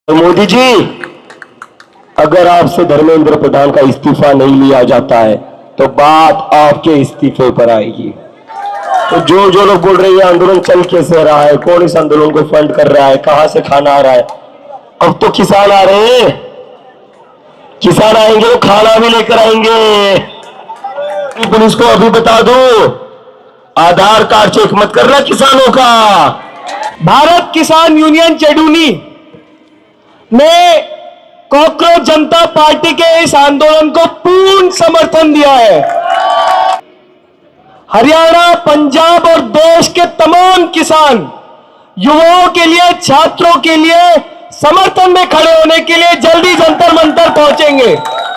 तो मोदी जी, अगर आपसे धर्मेंद्र प्रधान का इस्तीफा नहीं लिया जाता है तो बात आपके इस्तीफे पर आएगी। तो जो जो लोग बोल रहे हैं आंदोलन चल कैसे रहा है, कौन इस आंदोलन को फंड कर रहा है, कहां से खाना आ रहा है, अब तो किसान आ रहे हैं। किसान आएंगे तो खाना भी लेकर आएंगे। पुलिस को अभी बता दो, आधार कार्ड चेक मत करना किसानों का। भारत किसान यूनियन चेडूनी ने कॉकरोच जनता पार्टी के इस आंदोलन को पूर्ण समर्थन दिया है। हरियाणा, पंजाब और देश के तमाम किसान युवाओं के लिए, छात्रों के लिए समर्थन में खड़े होने के लिए जल्दी जंतर मंतर पहुंचेंगे।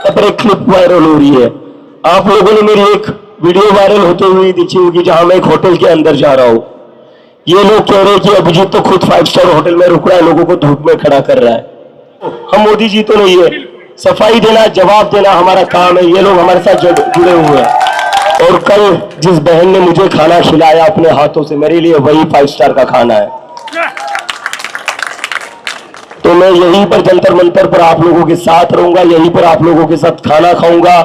पर एक क्लिप वायरल हो रही है, आप लोगों ने मेरी एक वीडियो वायरल होते हुए देखी होगी जहां मैं एक होटल के अंदर जा रहा हूं। ये लोग कह रहे हैं कि अभिजीत तो खुद 5 स्टार होटल में रुक रहा है, लोगों को धूप में खड़ा कर रहा है। हम मोदी जी तो नहीं है, सफाई देना, जवाब देना हमारा काम है। ये लोग हमारे साथ जुड़े हुए हैं। और कल जिस बहन ने मुझे खाना खिलाया अपने हाथों से, मेरे लिए वही 5 स्टार का खाना है। तो मैं यहीं पर जंतर मंतर पर आप लोगों के साथ रहूंगा, यहीं पर आप लोगों के साथ खाना खाऊंगा,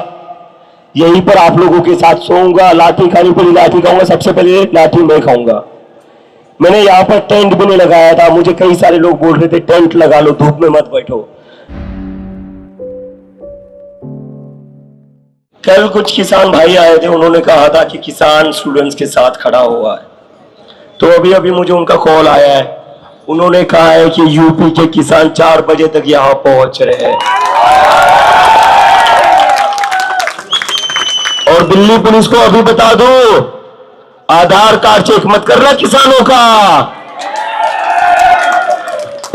यहीं पर आप लोगों के साथ सोऊंगा। लाठी खानी पड़ी लाठी खाऊंगा, सबसे पहले लाठी मैं खाऊंगा। मैंने यहाँ पर टेंट भी नहीं लगाया था, मुझे कई सारे लोग बोल रहे थे टेंट लगा लो, धूप में मत बैठो। कल कुछ किसान भाई आए थे, उन्होंने कहा था कि किसान स्टूडेंट्स के साथ खड़ा हुआ है। तो अभी अभी मुझे उनका कॉल आया है, उन्होंने कहा है कि यूपी के किसान 4 बजे तक यहां पहुंच रहे हैं। और दिल्ली पुलिस को अभी बता दो, आधार कार्ड चेक मत करना किसानों का।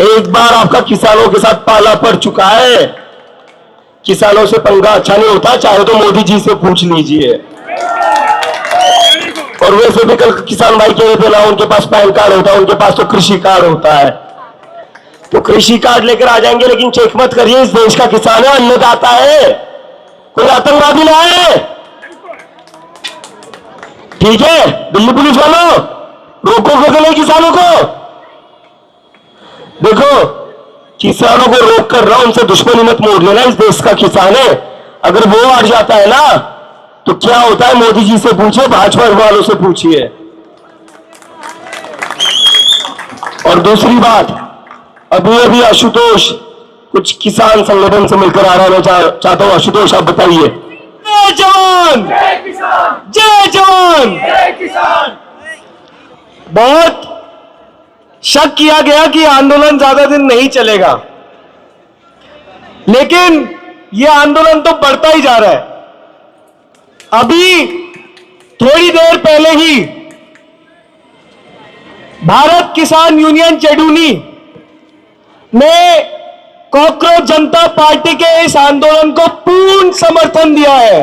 एक बार आपका किसानों के साथ पाला पड़ चुका है। किसानों से पंगा अच्छा नहीं होता, चाहे तो मोदी जी से पूछ लीजिए। और वैसे भी कल किसान भाई कह रहे थे ना, उनके पास पैन कार्ड होता है, उनके पास तो कृषि कार्ड होता है। तो कृषि कार्ड लेकर आ जाएंगे, लेकिन चेक मत करिए, इस देश का किसान है, अन्नदाता है, कोई आतंकवादी ना है। ठीक है दिल्ली पुलिस वालों, रोकोगे नहीं किसानों को। देखो, किसानों को रोक कर रहा हूं, उनसे दुश्मनी मत मोड़ लेना, इस देश का किसान है। अगर वो अड़ जाता है ना तो क्या होता है, मोदी जी से पूछिए, भाजपा वालों से पूछिए। और दूसरी बात, अभी अभी आशुतोष कुछ किसान संगठन से मिलकर आ रहा है, मैं चाहता हूं आशुतोष आप बताइए। जय जवान, जय जवान, जय किसान। बहुत शक किया गया कि आंदोलन ज्यादा दिन नहीं चलेगा, लेकिन यह आंदोलन तो बढ़ता ही जा रहा है। अभी थोड़ी देर पहले ही भारत किसान यूनियन चेडूनी ने कॉकरोच जनता पार्टी के इस आंदोलन को पूर्ण समर्थन दिया है।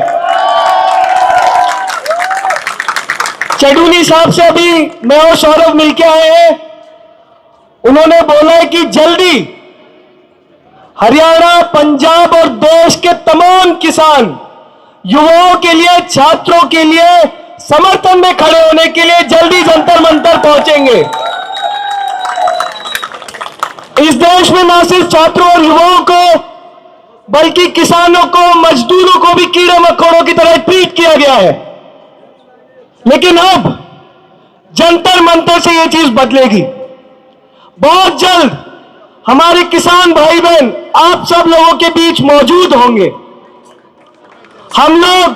चेडूनी साहब से अभी मैं और सौरभ मिलके आए हैं, उन्होंने बोला है कि जल्दी हरियाणा, पंजाब और देश के तमाम किसान युवाओं के लिए, छात्रों के लिए समर्थन में खड़े होने के लिए जल्दी जंतर मंतर पहुंचेंगे। इस देश में न सिर्फ छात्रों और युवाओं को, बल्कि किसानों को, मजदूरों को भी कीड़े मकोड़ों की तरह ट्रीट किया गया है। लेकिन अब जंतर मंतर से यह चीज बदलेगी। बहुत जल्द हमारे किसान भाई बहन आप सब लोगों के बीच मौजूद होंगे। हम लोग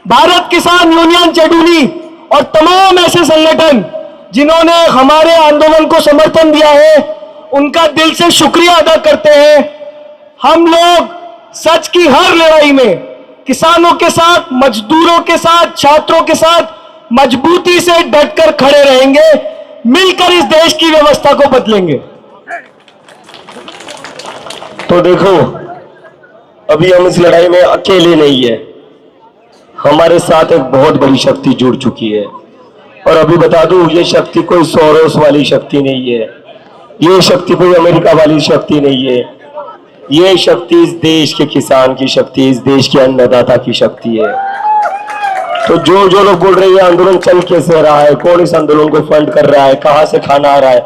भारत किसान यूनियन चेडूनी और तमाम ऐसे संगठन जिन्होंने हमारे आंदोलन को समर्थन दिया है, उनका दिल से शुक्रिया अदा करते हैं। हम लोग सच की हर लड़ाई में किसानों के साथ, मजदूरों के साथ, छात्रों के साथ मजबूती से डटकर खड़े रहेंगे। मिलकर इस देश की व्यवस्था को बदलेंगे। तो देखो, अभी हम इस लड़ाई में अकेले नहीं है, हमारे साथ एक बहुत बड़ी शक्ति जुड़ चुकी है। और अभी बता दूं, ये शक्ति कोई सोरोस वाली शक्ति नहीं है, ये शक्ति कोई अमेरिका वाली शक्ति नहीं है, ये शक्ति इस देश के किसान की शक्ति, इस देश के अन्नदाता की शक्ति है। तो जो जो लोग बोल रहे हैं आंदोलन चल कैसे रहा है, कौन इस आंदोलन को फंड कर रहा है, कहां से खाना आ रहा है,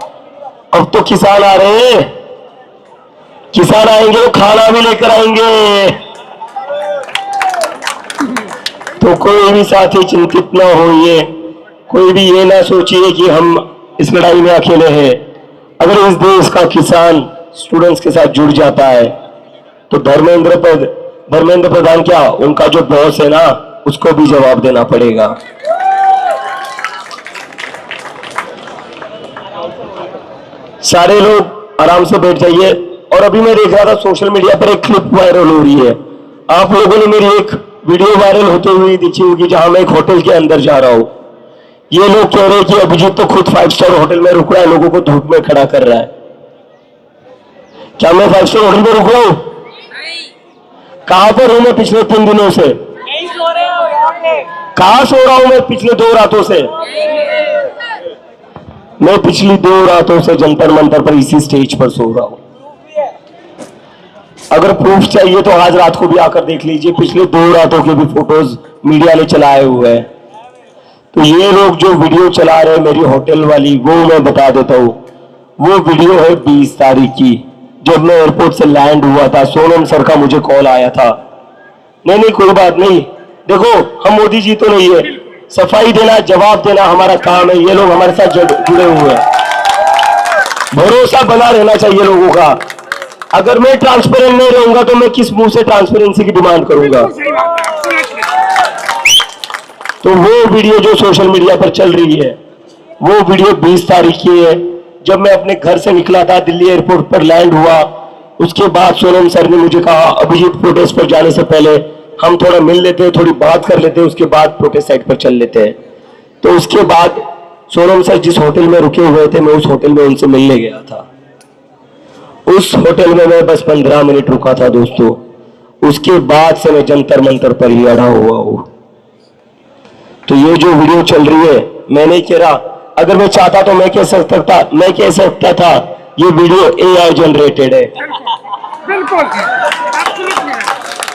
अब तो किसान आ रहे हैं। किसान आएंगे तो खाना भी लेकर आएंगे। तो कोई भी साथी चिंतित ना होइए, कोई भी ये ना सोचिए कि हम इस लड़ाई में अकेले हैं। अगर इस देश का किसान स्टूडेंट्स के साथ जुड़ जाता है तो धर्मेंद्र प्रधान क्या, उनका जो बॉस है ना, उसको भी जवाब देना पड़ेगा। सारे लोग आराम से बैठ जाइए। और अभी मैं देख रहा था सोशल मीडिया पर एक क्लिप वायरल हो रही है। आप लोगों ने मेरी एक वीडियो वायरल होते हुए देखी होगी जहां मैं एक होटल के अंदर जा रहा हूं। ये लोग कह रहे हैं कि अभिजीत तो खुद 5 स्टार होटल में रुक रहा है, लोगों को धूप में खड़ा कर रहा है। क्या मैं 5 स्टार होटल में रुक रहा हूं? कहां पर हूं मैं पिछले 3 दिनों से? कहां सो रहा हूं मैं पिछले 2 रातों से? मैं पिछली 2 रातों से जंतर मंतर पर इसी स्टेज पर सो रहा हूं। अगर प्रूफ चाहिए तो आज रात को भी आकर देख लीजिए, पिछले 2 रातों के भी फोटोज मीडिया ने चलाए हुए हैं। तो ये लोग जो वीडियो चला रहे हैं मेरी होटल वाली, वो मैं बता देता हूं। वो वीडियो है 20 तारीख की, जब मैं एयरपोर्ट से लैंड हुआ था। सोनम सर का मुझे कॉल आया था। नहीं कोई बात नहीं, देखो हम मोदी जी तो नहीं है, सफाई देना, जवाब देना हमारा काम है। ये लोग हमारे साथ जुड़े हुए हैं, भरोसा बना रहना चाहिए लोगों का। अगर मैं ट्रांसपेरेंट नहीं रहूंगा तो मैं किस मुंह से ट्रांसपेरेंसी की डिमांड करूंगा? तो वो वीडियो जो सोशल मीडिया पर चल रही है, वो वीडियो 20 तारीख की है, जब मैं अपने घर से निकला था, दिल्ली एयरपोर्ट पर लैंड हुआ। उसके बाद सोनम सर ने मुझे कहा अभिजीत प्रोटेस्ट पर जाने से पहले हम थोड़ा मिल लेते हैं, थोड़ी बात कर लेते हैं, उसके बाद प्रोटेस्ट साइट पर चल लेते हैं। तो उसके बाद सोनम सर जिस होटल में रुके हुए थे, मैं उस होटल में उनसे मिलने गया था। उस होटल में मैं बस 15 मिनट रुका था दोस्तों। उसके बाद से मैं जंतर मंतर पर ही अड़ा हुआ हूं। तो ये जो वीडियो चल रही है, मैं नहीं कह रहा, अगर मैं चाहता तो मैं कह सकता था ये वीडियो AI जनरेटेड है। बिल्कुल।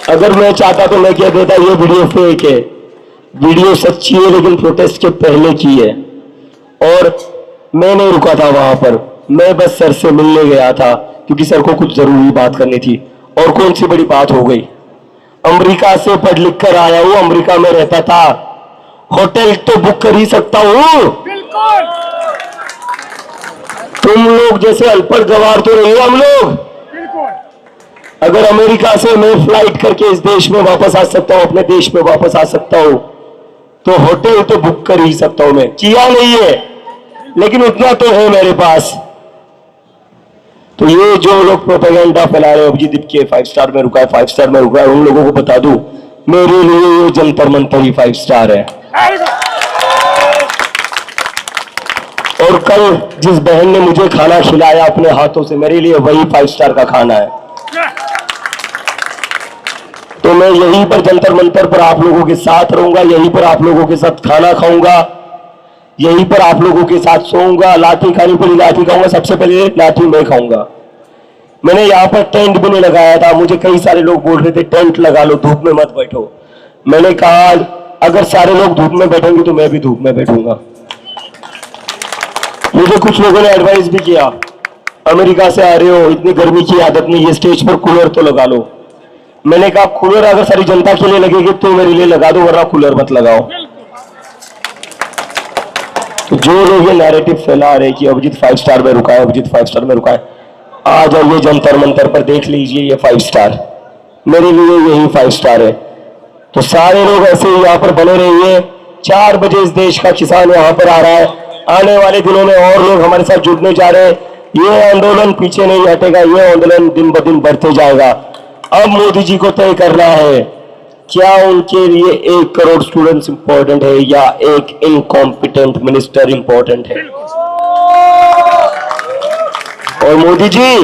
अगर मैं चाहता तो मैं कह देता ये वीडियो फेक है। वीडियो सच्ची है, लेकिन प्रोटेस्ट के पहले की है। और मैं नहीं रुका था वहां पर, मैं बस सर से मिलने गया था, क्योंकि सर को कुछ जरूरी बात करनी थी। और कौन सी बड़ी बात हो गई, अमेरिका से पढ़ लिख कर आया हूं, अमेरिका में रहता था, होटल तो बुक कर ही सकता हूं। बिल्कुल। तुम लोग जैसे अनपढ़ गवार तो नहीं हम लोग। बिल्कुल। अगर अमेरिका से मैं फ्लाइट करके इस देश में वापस आ सकता हूं, अपने देश में वापस आ सकता हूं, तो होटल तो बुक कर ही सकता हूं। मैं किया नहीं है, लेकिन उतना तो है मेरे पास। तो ये जो लोग प्रोपेगेंडा फैला रहे हैं अभिजीत के 5 स्टार में रुका है, 5 स्टार में रुका है, उन लोगों को बता दूं मेरे लिए ये जंतर मंतर ही 5 स्टार है। और कल जिस बहन ने मुझे खाना खिलाया अपने हाथों से, मेरे लिए वही 5 स्टार का खाना है। तो मैं यहीं पर जंतर मंतर पर आप लोगों के साथ रहूंगा, यहीं पर आप लोगों के साथ खाना खाऊंगा, यहीं पर आप लोगों के साथ सोऊंगा। लाठी खानी पड़ी लाठी खाऊंगा, सबसे पहले लाठी मैं खाऊंगा। मैंने यहाँ पर टेंट भी नहीं लगाया था, मुझे कई सारे लोग बोल रहे थे टेंट लगा लो, धूप में मत बैठो। मैंने कहा अगर सारे लोग धूप में बैठेंगे तो मैं भी धूप में बैठूंगा। मुझे कुछ लोगों ने एडवाइस भी किया, अमेरिका से आ रहे हो, इतनी गर्मी की आदत नहीं है, स्टेज पर कूलर तो लगा लो। मैंने कहा कूलर अगर सारी जनता के लिए लगेगी तो मेरे लिए लगा दो, वरना कूलर मत लगाओ। तो जो लोग ये नैरेटिव फैला रहे कि अभिजीत 5 स्टार में रुका है, अभिजीत 5 स्टार में रुका है, आ जाइए जंतर मंतर पर देख लीजिए ये 5 स्टार, मेरे लिए यही 5 स्टार है। तो सारे लोग ऐसे ही यहाँ पर बने रहिए। 4 बजे इस देश का किसान यहाँ पर आ रहा है, आने वाले दिनों में और लोग हमारे साथ जुड़ने जा रहे हैं। ये आंदोलन पीछे नहीं हटेगा, ये आंदोलन दिन ब दिन बढ़ते जाएगा। अब मोदी जी को तय करना है क्या उनके लिए 1 करोड़ स्टूडेंट्स इंपॉर्टेंट है या एक इनकॉम्पिटेंट मिनिस्टर इंपॉर्टेंट है। और मोदी जी,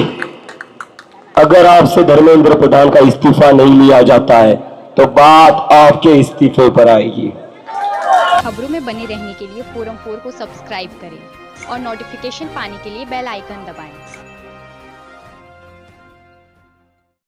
अगर आपसे धर्मेंद्र प्रधान का इस्तीफा नहीं लिया जाता है तो बात आपके इस्तीफे पर आएगी। खबरों में बने रहने के लिए फोरम 4 को सब्सक्राइब करें और नोटिफिकेशन पाने के लिए बेल आइकन दबाएं।